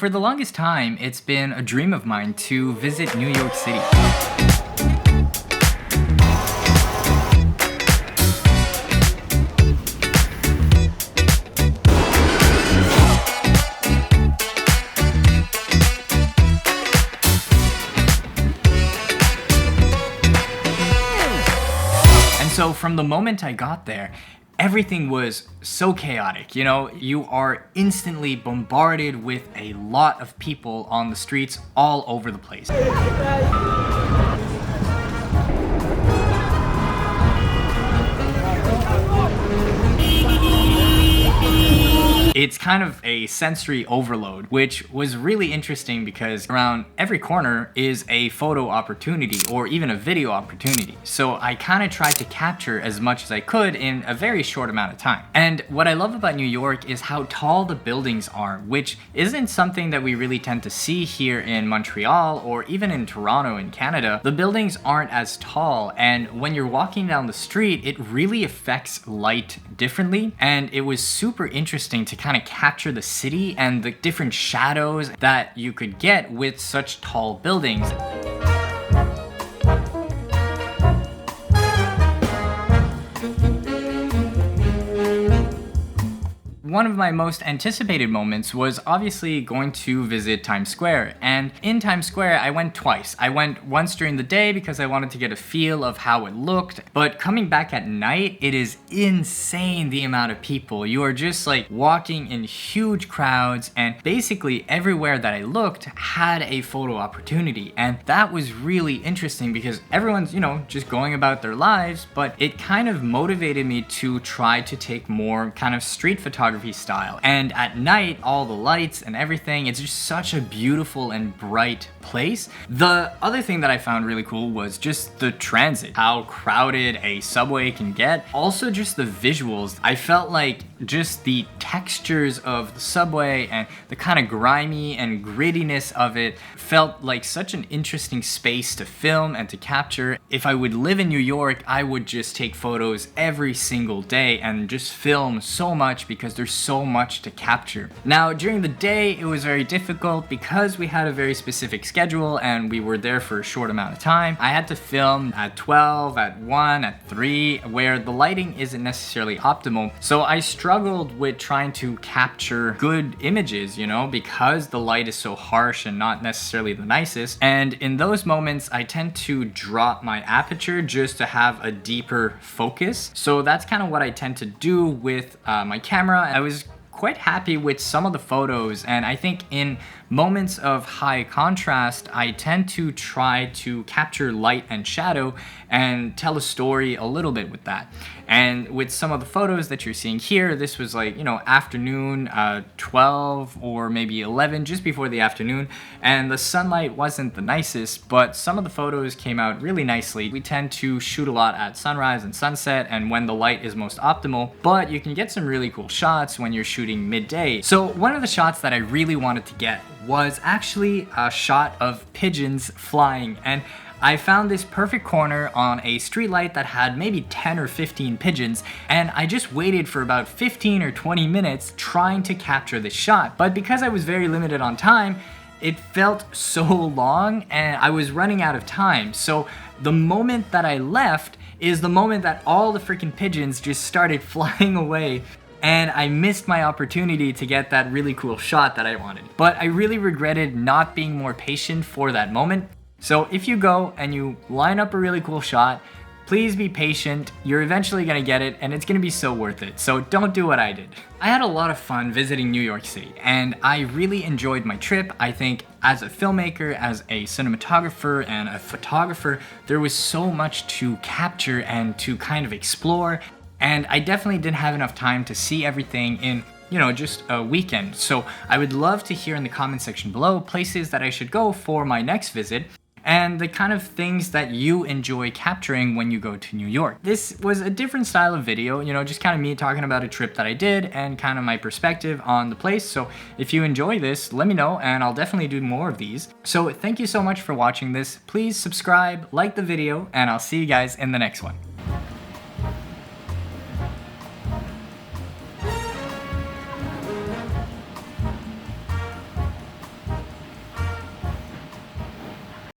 For the longest time, it's been a dream of mine to visit New York City. And so from the moment I got there, everything was so chaotic. You know, you are instantly bombarded with a lot of people on the streets all over the place. It's kind of a sensory overload, which was really interesting because around every corner is a photo opportunity or even a video opportunity. So I kind of tried to capture as much as I could in a very short amount of time. And what I love about New York is how tall the buildings are, which isn't something that we really tend to see here in Montreal or even in Toronto in Canada. The buildings aren't as tall, and when you're walking down the street, it really affects light differently. And it was super interesting to kind of capture the city and the different shadows that you could get with such tall buildings. One of my most anticipated moments was obviously going to visit Times Square. And in Times Square, I went twice. I went once during the day because I wanted to get a feel of how it looked. But coming back at night, it is insane the amount of people. You are just like walking in huge crowds, and basically everywhere that I looked had a photo opportunity. And that was really interesting because everyone's, just going about their lives, but it kind of motivated me to try to take more kind of street photography style. And at night, all the lights and everything, it's just such a beautiful and bright place. The other thing that I found really cool was just the transit, how crowded a subway can get. Also just the visuals. I felt like just the textures of the subway and the kind of grimy and grittiness of it felt like such an interesting space to film and to capture. If I would live in New York, I would just take photos every single day and just film so much because there's so much to capture. Now, during the day, it was very difficult because we had a very specific schedule and we were there for a short amount of time. I had to film at 12, at 1, at 3, where the lighting isn't necessarily optimal. So I struggled with trying to capture good images, because the light is so harsh and not necessarily the nicest. And in those moments, I tend to drop my aperture just to have a deeper focus. So that's kind of what I tend to do with my camera. I was quite happy with some of the photos, and I think in moments of high contrast, I tend to try to capture light and shadow and tell a story a little bit with that. And with some of the photos that you're seeing here, this was like, afternoon, 12 or maybe 11, just before the afternoon, and the sunlight wasn't the nicest, but some of the photos came out really nicely. We tend to shoot a lot at sunrise and sunset and when the light is most optimal, but you can get some really cool shots when you're shooting midday. So one of the shots that I really wanted to get was actually a shot of pigeons flying, and I found this perfect corner on a streetlight that had maybe 10 or 15 pigeons, and I just waited for about 15 or 20 minutes trying to capture this shot. But because I was very limited on time, it felt so long and I was running out of time. So the moment that I left is the moment that all the freaking pigeons just started flying away. And I missed my opportunity to get that really cool shot that I wanted. But I really regretted not being more patient for that moment. So if you go and you line up a really cool shot, please be patient. You're eventually gonna get it and it's gonna be so worth it. So don't do what I did. I had a lot of fun visiting New York City and I really enjoyed my trip. I think as a filmmaker, as a cinematographer and a photographer, there was so much to capture and to kind of explore. And I definitely didn't have enough time to see everything in, just a weekend. So I would love to hear in the comment section below places that I should go for my next visit and the kind of things that you enjoy capturing when you go to New York. This was a different style of video, just kind of me talking about a trip that I did and kind of my perspective on the place. So if you enjoy this, let me know and I'll definitely do more of these. So thank you so much for watching this. Please subscribe, like the video, and I'll see you guys in the next one.